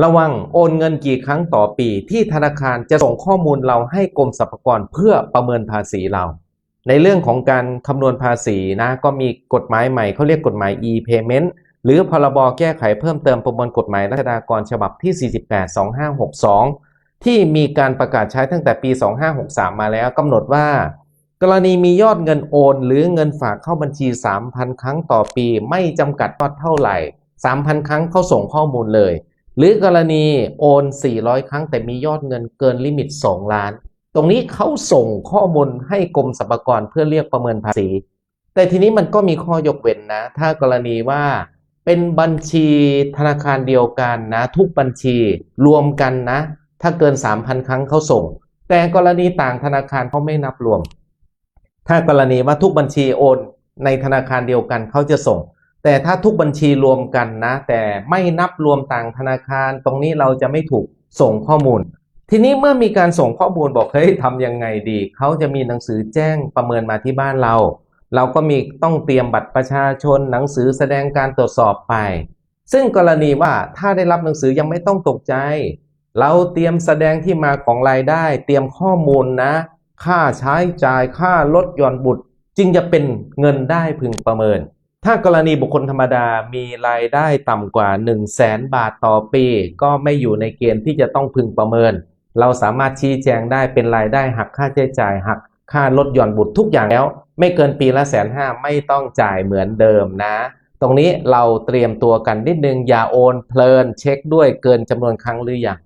ระวังโอนเงินกี่ครั้งต่อปีที่ธนาคารจะส่งข้อมูลเราให้กรมสรรพากรเพื่อประเมินภาษีเราในเรื่องของการคำนวณภาษีนะก็มีกฎหมายใหม่เขาเรียกกฎหมาย e-payment หรือพรบแก้ไขเพิ่มเติมประมวลกฎหมายราษฎากรฉบับที่48/2562ที่มีการประกาศใช้ตั้งแต่ปี2563มาแล้วกำหนดว่ากรณีมียอดเงินโอนหรือเงินฝากเข้าบัญชี 3,000 ครั้งต่อปีไม่จำกัดยอดเท่าไหร่ 3,000 ครั้งเขาส่งข้อมูลเลยหรือกรณีโอน400ครั้งแต่มียอดเงินเกินลิมิต2ล้านตรงนี้เขาส่งข้อมูลให้กรมสรรพากรเพื่อเรียกประเมินภาษีแต่ทีนี้มันก็มีข้อยกเว้นนะถ้ากรณีว่าเป็นบัญชีธนาคารเดียวกันนะทุกบัญชีรวมกันนะถ้าเกิน 3,000 ครั้งเขาส่งแต่กรณีต่างธนาคารเขาไม่นับรวมถ้ากรณีว่าทุกบัญชีโอนในธนาคารเดียวกันเขาจะส่งแต่ถ้าทุกบัญชีรวมกันนะแต่ไม่นับรวมต่างธนาคารตรงนี้เราจะไม่ถูกส่งข้อมูลทีนี้เมื่อมีการส่งข้อมูลบอกเฮ้ยทำยังไงดีเขาจะมีหนังสือแจ้งประเมินมาที่บ้านเราก็มีต้องเตรียมบัตรประชาชนหนังสือแสดงการตรวจสอบไปซึ่งกรณีว่าถ้าได้รับหนังสือยังไม่ต้องตกใจเราเตรียมแสดงที่มาของรายได้เตรียมข้อมูลนะค่าใช้จ่ายค่าลดหย่อนบุตรจึงจะเป็นเงินได้พึงประเมินถ้ากรณีบุคคลธรรมดามีรายได้ต่ำกว่า 100,000 บาทต่อปีก็ไม่อยู่ในเกณฑ์ที่จะต้องพึงประเมินเราสามารถชี้แจงได้เป็นรายได้หักค่าใช้จ่ายหักค่าลดหย่อนบุตรทุกอย่างแล้วไม่เกินปีละ150,000ไม่ต้องจ่ายเหมือนเดิมนะตรงนี้เราเตรียมตัวกันนิดนึงอย่าโอนเพลินเช็คด้วยเกินจำนวนครั้งหรือยัง